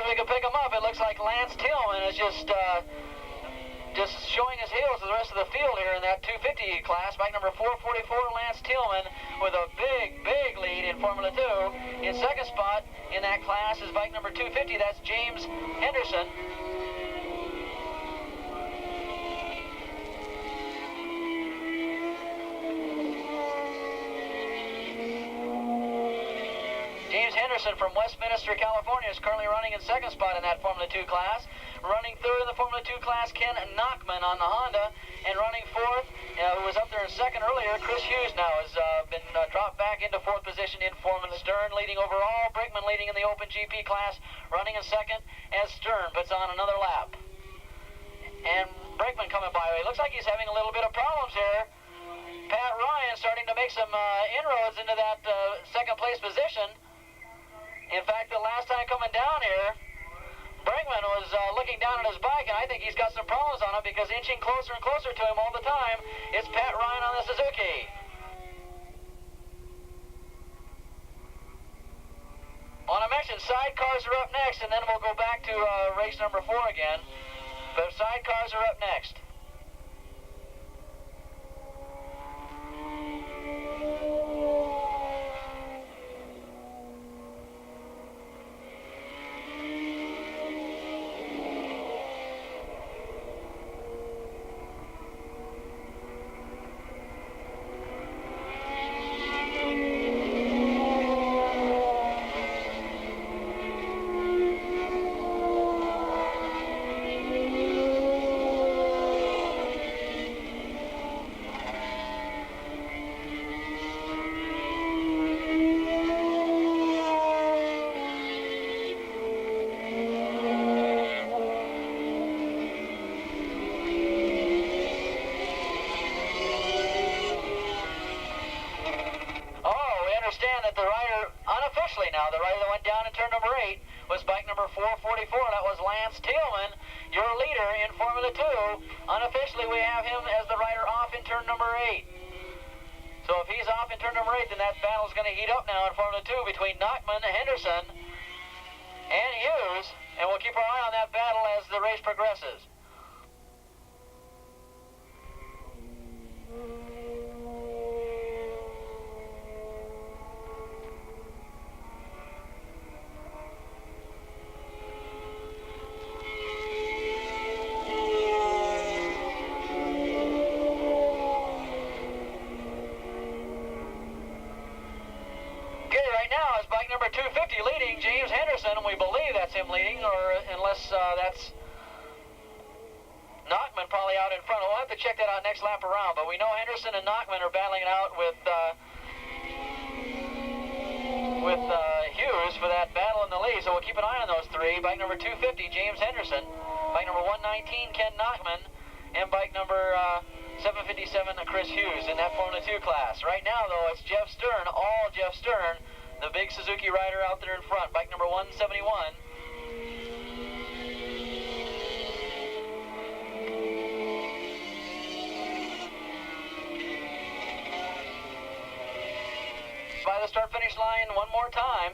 we can pick him up. It looks like Lance Tillman is just showing his heels to the rest of the field here in that 250 class. Bike number 444, Lance Tillman, with a big lead in Formula 2. In second spot in that class is bike number 250. That's James Henderson. James Henderson from Westminster, California, is currently running in second spot in that Formula 2 class. Running third in the Formula 2 class, Ken Nachman on the Honda. And running fourth, who was up there in second earlier, Chris Hughes now has been dropped back into fourth position in Formula. Stern leading overall, Brinkman leading in the Open GP class, running in second as Stern puts on another lap. And Brinkman coming by. It looks like he's having a little bit of problems here. Pat Ryan starting to make some inroads into that second place position. In fact, the last time coming down here, Brinkman was looking down at his bike, and I think he's got some problems on it because inching closer and closer to him all the time, it's Pat Ryan on the Suzuki. Well, I mentioned sidecars are up next, and then we'll go back to race number 4 again. But sidecars are up next. Now, the rider that went down in turn number 8 was bike number 444. That was Lance Tillman, your leader in Formula 2. Unofficially, we have him as the rider off in turn number 8. So if he's off in turn number 8, then that battle's going to heat up now in Formula 2 between Nachman, Henderson, and Hughes. And we'll keep our eye on that battle as the race progresses. Bike number 250 leading, James Henderson, and we believe that's him leading, or unless that's Nachman probably out in front. We'll have to check that out next lap around, but we know Henderson and Nachman are battling it out with Hughes for that battle in the lead, so we'll keep an eye on those three. Bike number 250, James Henderson. Bike number 119, Ken Nachman. And bike number 757, Chris Hughes in that Formula 2 class. Right now, though, it's Jeff Stern, all Jeff Stern, the big Suzuki rider out there in front, bike number 171. By the start-finish line one more time.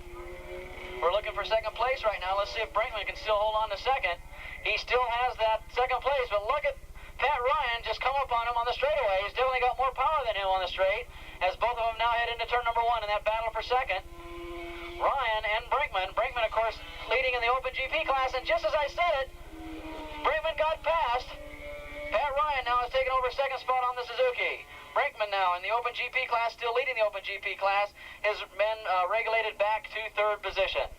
We're looking for second place right now. Let's see if Brinkman can still hold on to second. He still has that second place, but look at Pat Ryan just come up on him on the straightaway. He's definitely got more power than him on the straight, as both of them now head into turn number 1 in that battle for second. Ryan and Brinkman. Brinkman, of course, leading in the Open GP class, and just as I said it, Brinkman got past. Pat Ryan now has taken over second spot on the Suzuki. Brinkman now in the Open GP class, still leading the Open GP class, has been regulated back to third position.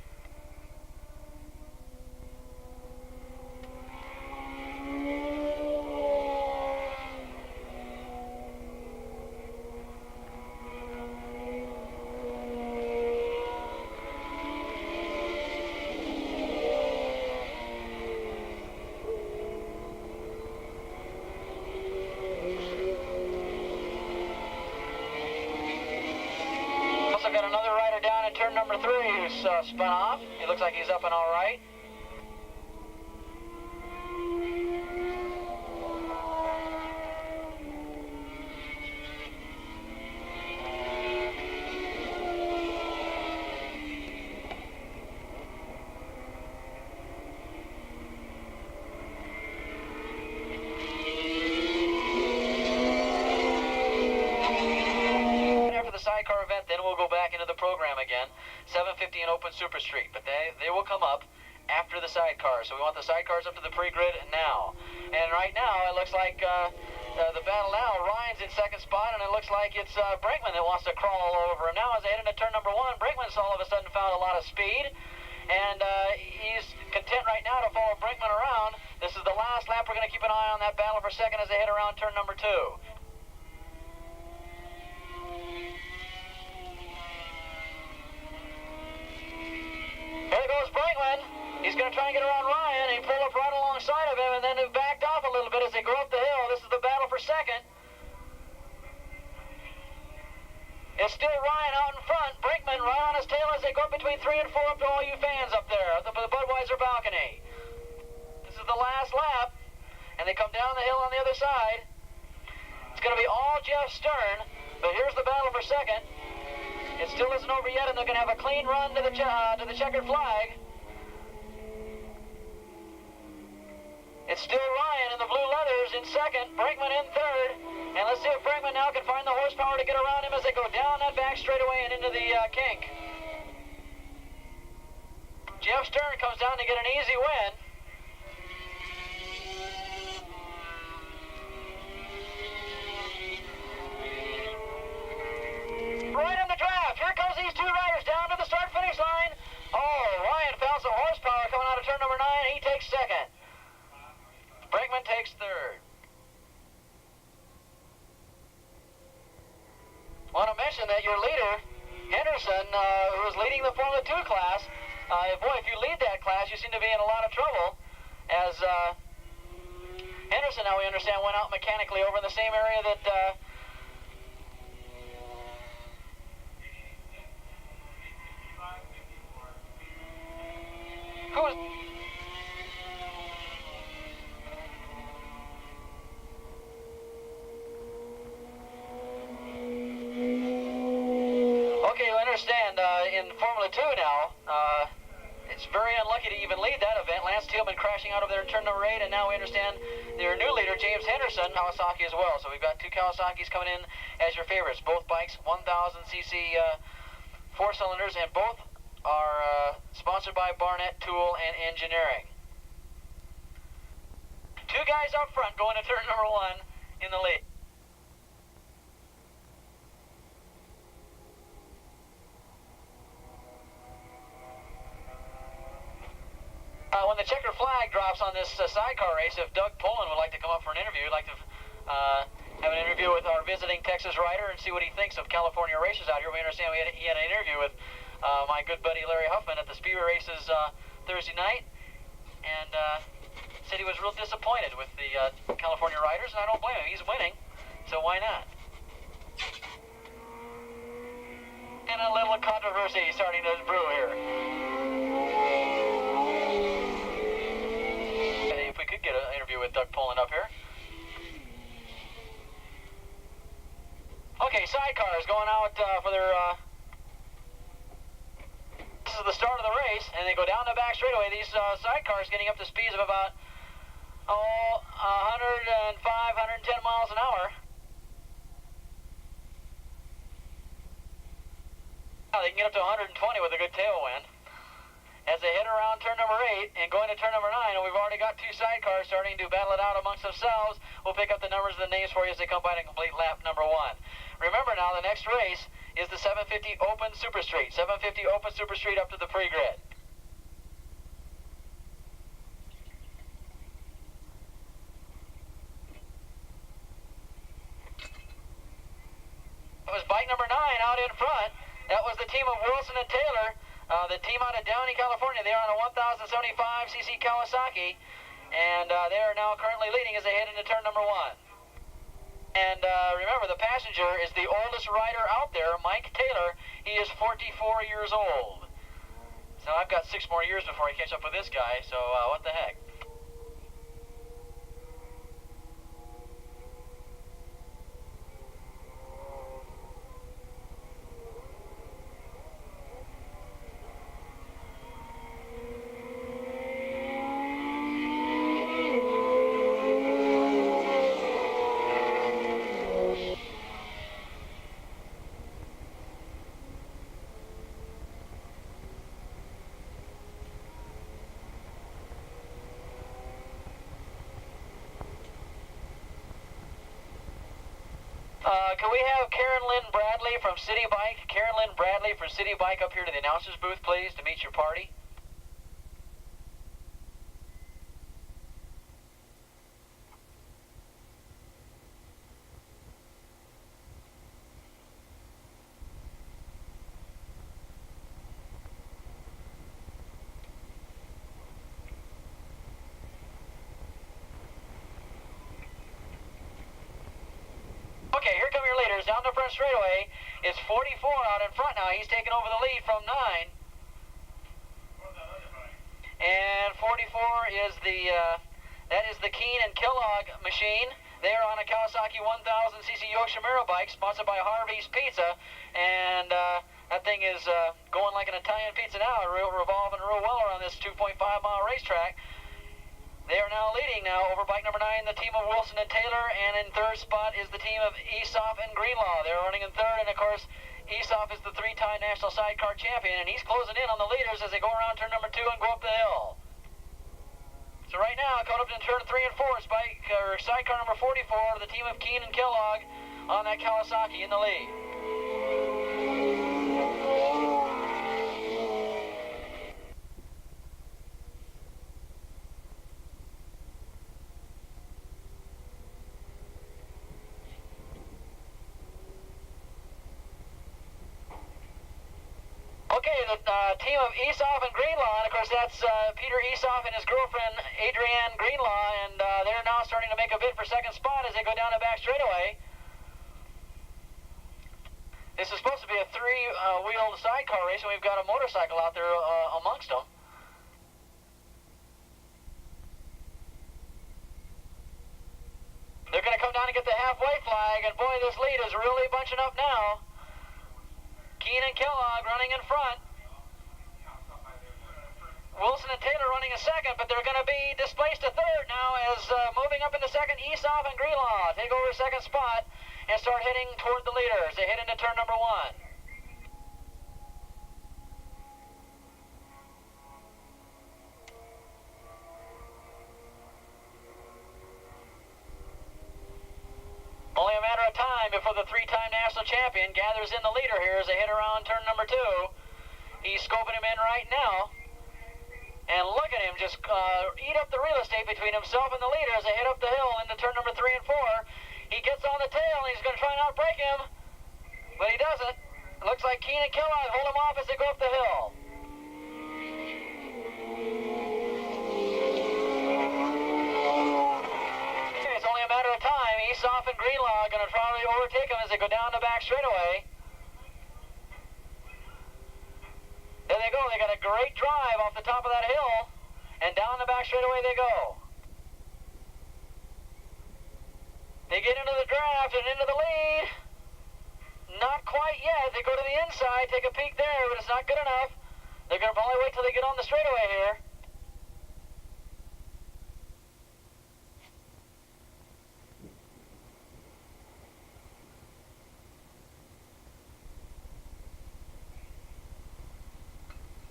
Got another rider down in turn number 3 who's spun off. He looks like he's up and all right. again. 750 in open super street, but they will come up after the sidecars. So we want the sidecars up to the pre-grid now. And right now, it looks like the battle now, Ryan's in second spot, and it looks like it's Brinkman that wants to crawl all over him. Now, as they head into turn number 1, Brinkman's all of a sudden found a lot of speed, and he's content right now to follow Brinkman around. This is the last lap. We're going to keep an eye on that battle for second as they head around turn number 2. Here goes Brinkman. He's going to try and get around Ryan. He pulled up right alongside of him and then backed off a little bit as they go up the hill. This is the battle for second. It's still Ryan out in front. Brinkman right on his tail as they go up between 3 and 4 up to all you fans up there at the Budweiser balcony. This is the last lap, and they come down the hill on the other side. It's going to be all Jeff Stern, but here's the battle for second. It still isn't over yet, and they're going to have a clean run to the checkered flag. It's still Ryan in the blue leathers in second, Brinkman in third, and let's see if Brinkman now can find the horsepower to get around him as they go down that back straightaway and into the kink. Jeff Stern comes down to get an easy win. Right in the draft, here comes these two riders down to the start-finish line. Oh, Ryan found some horsepower coming out of turn number 9, he takes second. Brinkman takes third. Want to mention that your leader, Henderson, who was leading the Formula 2 class, boy, if you lead that class, you seem to be in a lot of trouble, as Henderson, now we understand, went out mechanically over in the same area that who was... Okay, you understand, in Formula 2 now, it's very unlucky to even lead that event. Lance Thielman crashing out over there in turn number 8, and now we understand their new leader, James Henderson, Kawasaki as well. So we've got two Kawasaki's coming in as your favorites. Both bikes, 1,000cc 4 cylinders, and both are sponsored by Barnett Tool and Engineering. Two guys up front going to turn number 1 in the lead. When the checker flag drops on this sidecar race, if Doug Pullen would like to come up for an interview, I'd like to have an interview with our visiting Texas rider and see what he thinks of California races out here. We understand he had an interview with my good buddy Larry Huffman at the Speedway races Thursday night, and said he was real disappointed with the California riders, and I don't blame him. He's winning, so why not? And a little controversy starting to brew here. If we could get an interview with Doug Pullen up here. Okay, sidecars going out for their... This is the start of the race, and they go down the back straightaway. These sidecars getting up to speeds of about 105, 110 miles an hour. Now they can get up to 120 with a good tailwind. As they head around turn number 8 and going to turn number 9, and we've already got two sidecars starting to battle it out amongst themselves. We'll pick up the numbers and the names for you as they come by to complete lap number 1. Remember now, the next race is the 750 Open Super Street. 750 Open Super Street up to the pre-grid. It was bike number 9 out in front. That was the team of Wilson and Taylor. The team out of Downey, California. They are on a 1,075cc Kawasaki, and they are now currently leading as they head into turn number 1. And remember, the passenger is the oldest rider out there, Mike Taylor. He is 44 years old. So I've got 6 more years before I catch up with this guy, so what the heck. Can we have Karen Lynn Bradley from City Bike? Karen Lynn Bradley from City Bike up here to the announcer's booth, please, to meet your party. Okay, here come your leaders. Down the front straightaway is 44 out in front now. He's taking over the lead from 9. And 44 is that is the Keen and Kellogg machine. They are on a Kawasaki 1000cc Yoshimura bike, sponsored by Harvey's Pizza. And that thing is going like an Italian pizza now, revolving real well around this 2.5-mile racetrack. They are now leading over bike number 9, the team of Wilson and Taylor, and in third spot is the team of Esoff and Greenlaw. They're running in third, and of course, Esoff is the 3-time national sidecar champion, and he's closing in on the leaders as they go around turn number 2 and go up the hill. So right now, coming up in turn 3 and 4 is sidecar number 44, the team of Keen and Kellogg on that Kawasaki in the lead. Okay, the team of Esoff and Greenlaw, and of course that's Peter Esoff and his girlfriend Adrienne Greenlaw, and they're now starting to make a bid for second spot as they go down the back straightaway. This is supposed to be a three-wheeled sidecar race, and we've got a motorcycle out there amongst them. They're going to come down and get the halfway flag, and boy, this lead is really bunching up now. Keen and Kellogg running in front. Wilson and Taylor running a second, but they're going to be displaced to third now as moving up into second, Esoff and Greenlaw take over second spot and start heading toward the leaders. They head into turn number 1. Only a matter of time before the 3-time national champion gathers in the leader here as they head around turn number 2. He's scoping him in right now. And look at him just eat up the real estate between himself and the leader as they head up the hill into turn number 3 and 4. He gets on the tail and he's going to try and outbrake him, but he doesn't. It looks like Keen and Kellogg hold him off as they go up the hill. It's only a matter of time. Esoff and Greenlaw are going to try to overtake him as they go down the back straightaway. There they go. They got a great drive off the top of that hill, and down the back straightaway they go. They get into the draft and into the lead. Not quite yet. They go to the inside, take a peek there, but it's not good enough. They're going to probably wait till they get on the straightaway here.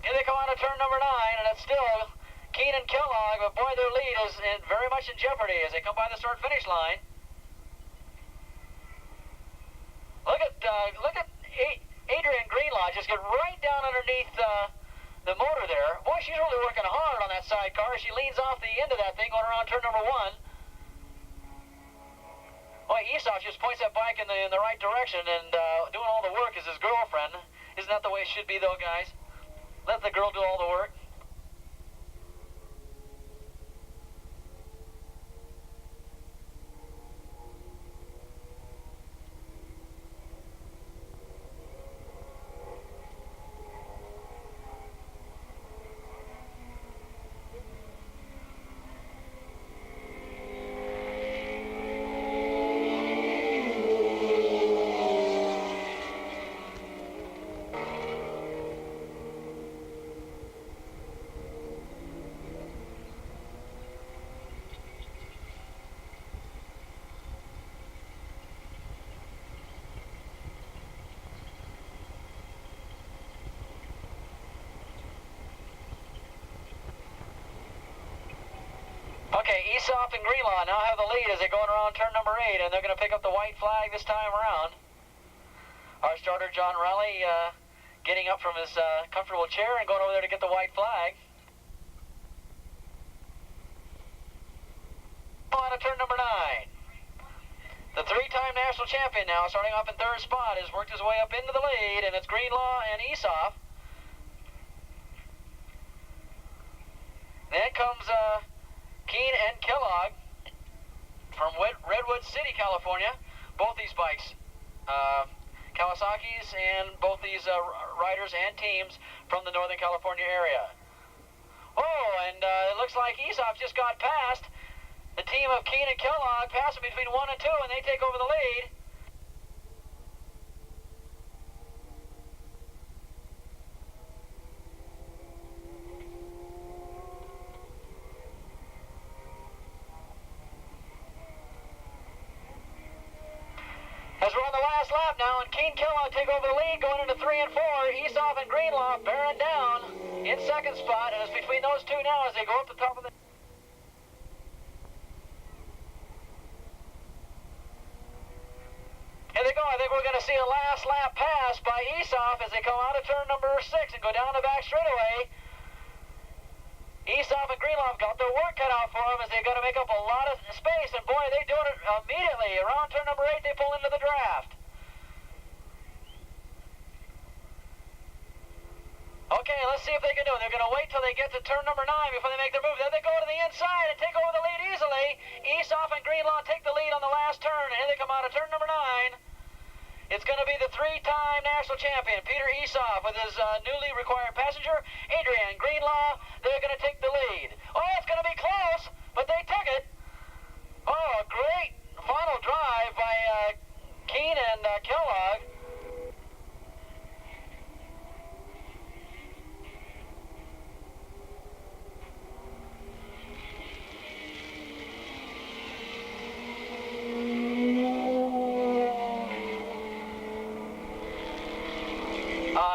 Here they come on to turn number 9, and it's still Keen and Kellogg, but boy, their lead is very much in jeopardy as they come by the start-finish line. Look at Adrienne Greenlaw just get right down underneath the motor there. Boy, she's really working hard on that sidecar. She leans off the end of that thing going around turn number 1. Boy, Esoff just points that bike in the right direction, and doing all the work is his girlfriend. Isn't that the way it should be, though, guys? Let the girl do all the work. Okay, Esoft and Greenlaw now have the lead as they're going around turn number 8, and they're going to pick up the white flag this time around. Our starter, John Raleigh, getting up from his comfortable chair and going over there to get the white flag. On to turn number 9. The three-time national champion now, starting off in third spot, has worked his way up into the lead, and it's Greenlaw and Esoft. Then comes Keene and Kellogg from Redwood City, California. Both these bikes, Kawasaki's, and both these riders and teams from the Northern California area. Oh, and it looks like Esoft just got past the team of Keene and Kellogg, passing between 1 and 2, and they take over the lead. As we're on the last lap now, and Keene Kellogg take over the lead, going into 3 and 4. Esoft and Greenlaw bearing down in second spot, and it's between those two now as they go up the top of the... Here they go. I think we're going to see a last lap pass by Esoft as they come out of turn number 6 and go down the back straightaway. Esoft and Greenlaw got their work cut out for them as they got to make up a lot of space, and boy, they do it immediately. Around turn number 8, they pull into the draft. Okay, let's see if they can do it. They're going to wait till they get to turn number 9 before they make their move. Then they go to the inside and take over the lead easily. Esoft and Greenlaw take the lead on the last turn, and here they come out of turn number 9. It's going to be the three-time national champion, Peter Esoft, with his newly required passenger, Adrian Greenlaw. They're going to take the lead. Oh, it's going to be close, but they took it. Oh, a great final drive by Keene and Kellogg.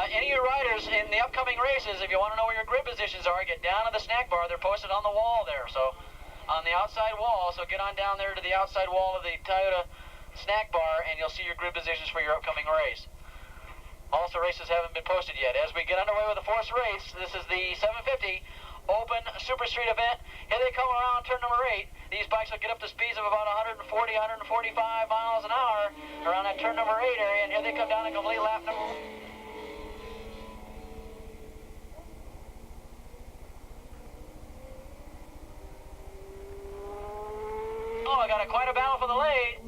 Any of your riders in the upcoming races, if you want to know where your grid positions are, get down to the snack bar. They're posted on the wall there, so on the outside wall. So get on down there to the outside wall of the Toyota snack bar, and you'll see your grid positions for your upcoming race. Also, races haven't been posted yet. As we get underway with the fourth race, this is the 750 Open Super Street event. Here they come around turn number 8. These bikes will get up to speeds of about 140, 145 miles an hour around that turn number 8 area, and here they come down and complete lap number 1. Oh, I got quite a battle for the lead.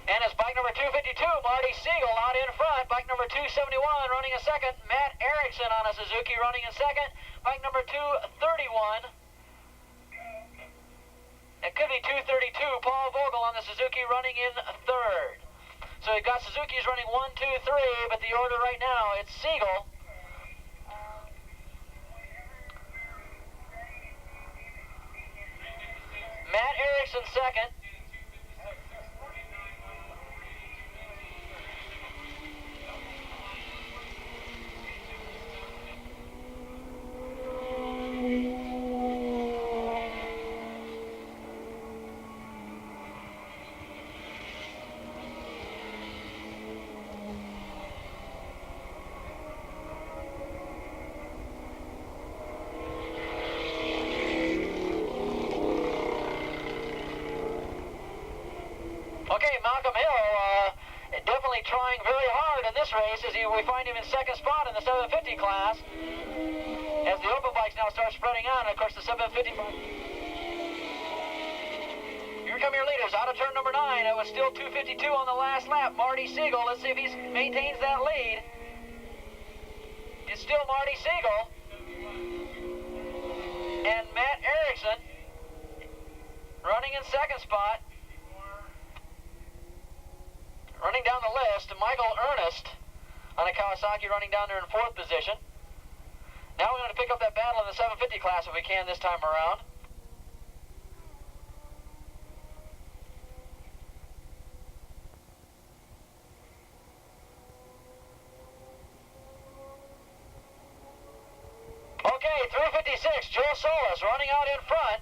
And it's bike number 252, Marty Siegel, out in front. Bike number 271 running in second. Matt Erickson on a Suzuki running in second. Bike number 231. It could be 232, Paul Vogel on the Suzuki running in third. So we've got Suzuki's running 1, 2, 3, but the order right now, it's Siegel. Matt Erickson second. Okay, Malcolm Hill definitely trying very hard in this race as we find him in second spot in the 750 class. As the open bikes now start spreading out, and of course the 750... Here come your leaders out of turn number 9. It was still 252 on the last lap. Marty Siegel, let's see if he maintains that lead. It's still Marty Siegel. And Matt Erickson running in second spot. Running down the list, Michael Ernest on a Kawasaki running down there in fourth position. Now we're going to pick up that battle in the 750 class if we can this time around. 756, Joe Solis running out in front.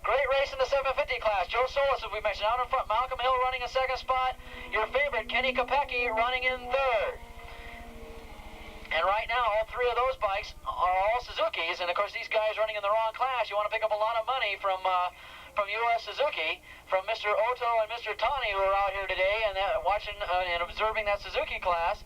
Great race in the 750 class. Joe Solis, as we mentioned, out in front. Malcolm Hill running in second spot. Your favorite, Kenny Kopecky, running in third. And right now, all three of those bikes are all Suzukis. And, of course, these guys running in the wrong class, you want to pick up a lot of money from U.S. Suzuki, from Mr. Otto and Mr. Tani, who are out here today and watching and observing that Suzuki class.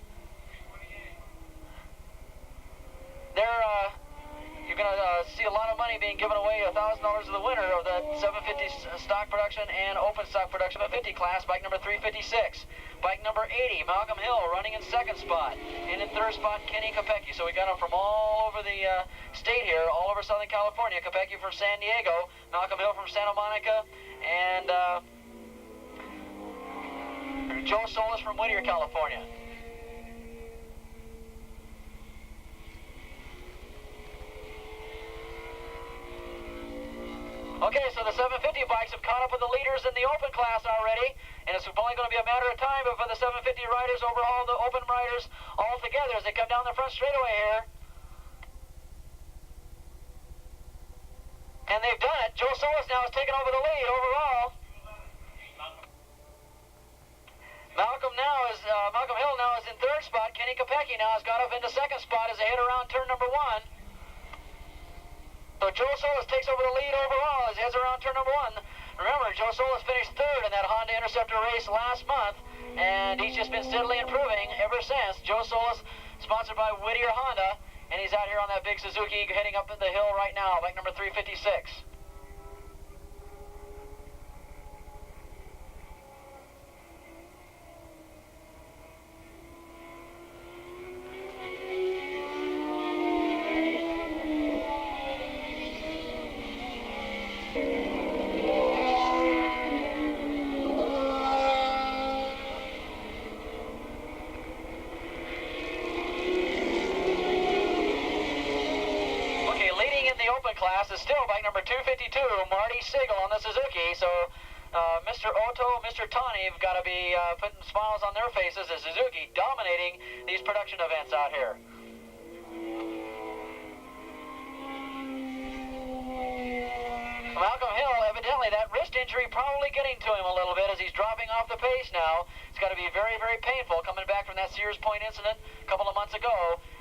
You're going to see a lot of money being given away, $1,000 to the winner of the 750 stock production and open stock production of 50 class, bike number 356. Bike number 80, Malcolm Hill running in second spot. And in third spot, Kenny Kopecky. So we got them from all over the state here, all over Southern California. Kopecky from San Diego, Malcolm Hill from Santa Monica, and Joe Solis from Whittier, California. Okay, so the 750 bikes have caught up with the leaders in the open class already, and it's only going to be a matter of time before the 750 riders overhaul the open riders all together as they come down the front straightaway here. And they've done it. Joe Solis now has taken over the lead overall. Malcolm Hill now is in third spot. Kenny Kopecky now has got up into second spot as they head around turn number 1. So Joe Solis takes over the lead overall as he heads around turn number 1. Remember, Joe Solis finished third in that Honda Interceptor race last month, and he's just been steadily improving ever since. Joe Solis, sponsored by Whittier Honda, and he's out here on that big Suzuki heading up the hill right now, bike number 356. Class is still bike number 252, Marty Siegel on the Suzuki. So Mr. Otto, Mr. Tani have got to be putting smiles on their faces as Suzuki dominating these production events out here. Malcolm Hill, evidently that wrist injury probably getting to him a little bit as he's dropping off the pace now. It's got to be very, very painful coming back from that Sears Point incident a couple of months ago.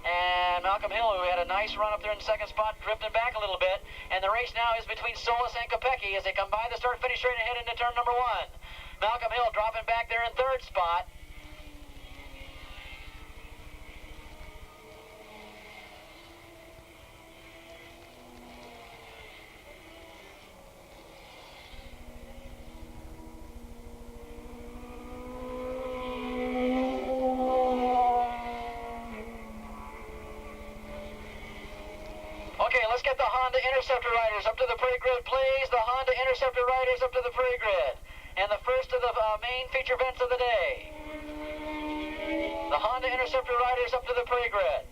And Malcolm Hill, who had a nice run up there in the second spot, drifting back a little bit. And the race now is between Solis and Kopecky as they come by the start-finish straight ahead into turn number 1. Malcolm Hill dropping back there in third spot. Let's get the Honda Interceptor riders up to the parade grid, please. The Honda Interceptor riders up to the parade grid. And the first of the main feature events of the day. The Honda Interceptor riders up to the parade grid.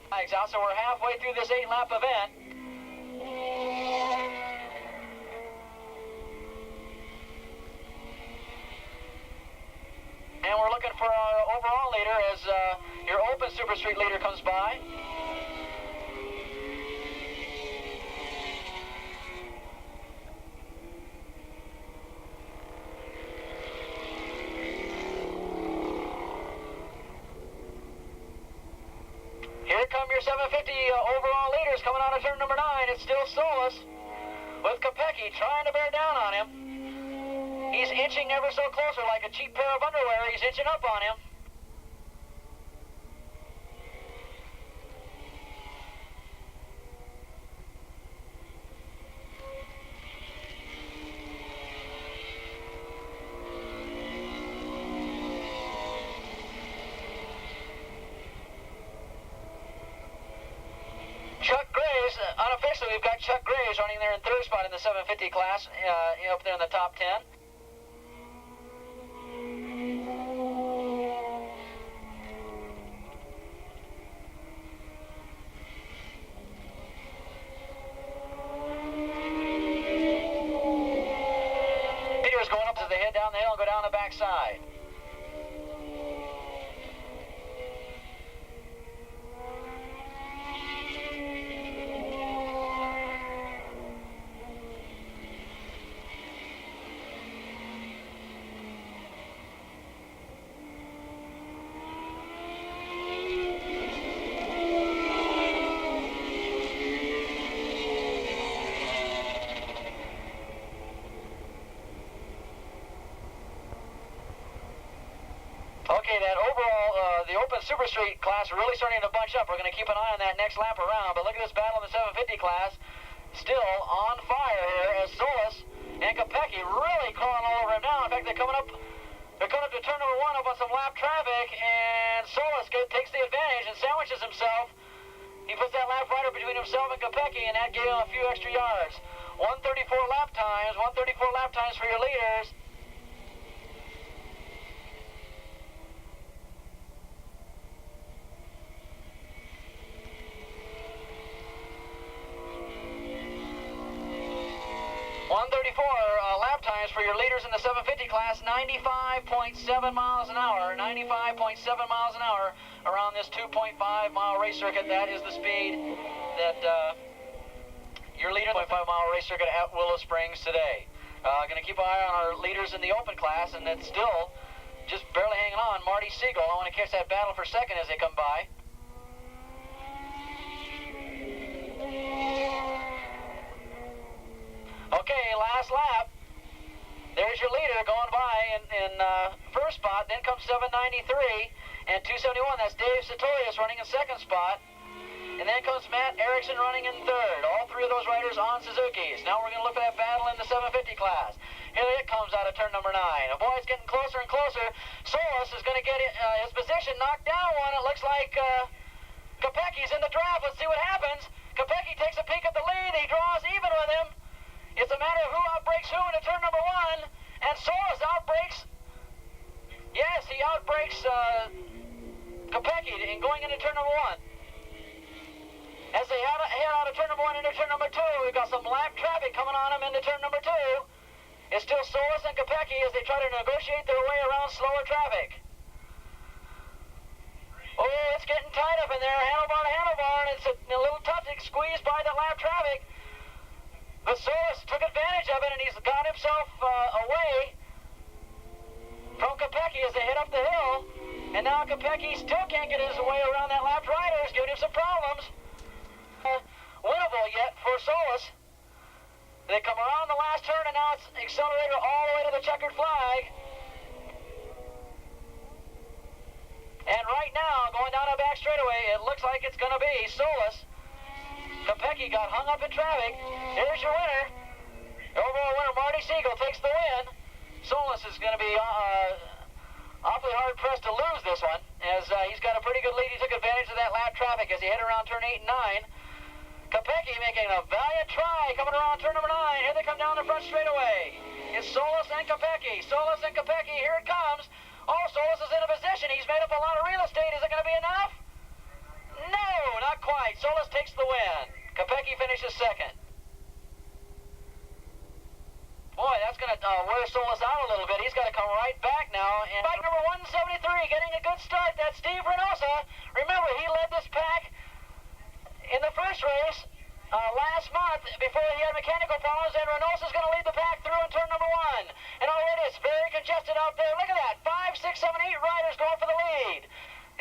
Flags out, so we're halfway through this 8-lap event. And we're looking for our overall leader as your open Super Street leader comes by. Here come your 750 overall leaders coming out of turn number 9. It's still Solis with Kopecky trying to bear down on him. He's inching ever so closer like a cheap pair of underwear. He's inching up on him. Chuck Graves, unofficially we've got Chuck Graves running there in third spot in the 750 class, up there in the top 10. Peter's going up as they head down the hill and go down the backside. Okay, that overall, the open super street class are really starting to bunch up. We're going to keep an eye on that next lap around, but look at this battle in the 750 class. Still on fire here as Solis and Kopecky really crawling all over him now. In fact, they're coming up to turn number 1 up on some lap traffic, and Solis takes the advantage and sandwiches himself. He puts that lap rider between himself and Kopecky, and that gave him a few extra yards. 134 lap times for your leaders. Lap times for your leaders in the 750 class, 95.7 miles an hour, 95.7 miles an hour around this 2.5 mile race circuit. That is the speed that your leader in the 2.5 mile race circuit at Willow Springs today. Going to keep an eye on our leaders in the open class, and that's still just barely hanging on. Marty Siegel, I want to catch that battle for second as they come by. Okay, last lap. There's your leader going by in first spot. Then comes 793 and 271. That's Dave Sartorius running in second spot. And then comes Matt Erickson running in third. All three of those riders on Suzukis. Now we're going to look at that battle in the 750 class. Here it comes out of turn number 9. Oh boy, it's getting closer and closer. Solis is going to get his position knocked down one. It looks like Kopecky's in the draft. Let's see what happens. Kopecky takes a peek at the lead. He draws even with him. It's a matter of who outbreaks who into turn number 1, and Solis outbreaks. Yes, he outbreaks Kopecky in going into turn number 1. As they head out of turn number 1 into turn number 2, we've got some lap traffic coming on them into turn number 2. It's still Solis and Kopecky as they try to negotiate their way around slower traffic. Oh, it's getting tight up in there, handlebar to handlebar, and it's a little tough to squeeze by the lap traffic. But Solis took advantage of it, and he's got himself away from Kopecky as they head up the hill. And now Kopecky still can't get his way around that lap rider. It's giving him some problems. Winnable yet for Solis. They come around the last turn, and now it's accelerator all the way to the checkered flag. And right now, going down a back straightaway, it looks like it's going to be Solis. Kopecky got hung up in traffic. Here's your winner. Overall winner, Marty Siegel, takes the win. Solis is going to be awfully hard-pressed to lose this one, as he's got a pretty good lead. He took advantage of that lap traffic as he headed around turn 8 and 9. Kopecky making a valiant try, coming around turn number 9. Here they come down the front straightaway. It's Solis and Kopecky. Solis and Kopecky, here it comes. Oh, Solis is in a position. He's made up a lot of real estate. Is it going to be enough? No, not quite. Solis takes the win. Kopecky finishes second. Boy, that's going to wear Solis out a little bit. He's got to come right back now. And bike number 173 getting a good start. That's Steve Reynosa. Remember, he led this pack in the first race last month before he had mechanical problems, and Reynosa's going to lead the pack through in turn number 1. And already it's very congested out there. Look at that. 5, 6, 7, 8 riders going for the lead.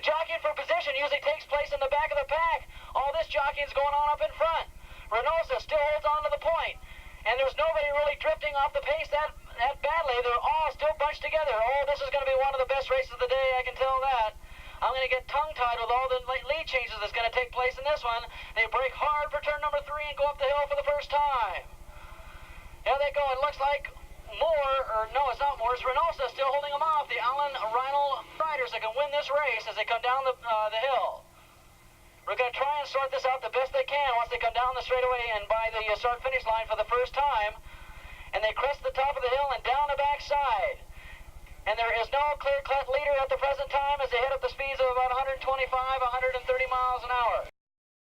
Jockeying for position usually takes place in the back of the pack. All this jockeying is going on up in front. Reynosa still holds on to the point. And there's nobody really drifting off the pace that badly. They're all still bunched together. Oh, this is going to be one of the best races of the day, I can tell that. I'm going to get tongue-tied with all the lead changes that's going to take place in this one. They break hard for turn number 3 and go up the hill for the first time. There they go. It looks like it's not Moore. It's Reynosa still holding them off. The Allen Reinl riders that can win this race as they come down the hill. We're going to try and sort this out the best they can once they come down the straightaway and by the start-finish line for the first time. And they crest the top of the hill and down the backside. And there is no clear-cut leader at the present time as they head up the speeds of about 125, 130 miles an hour.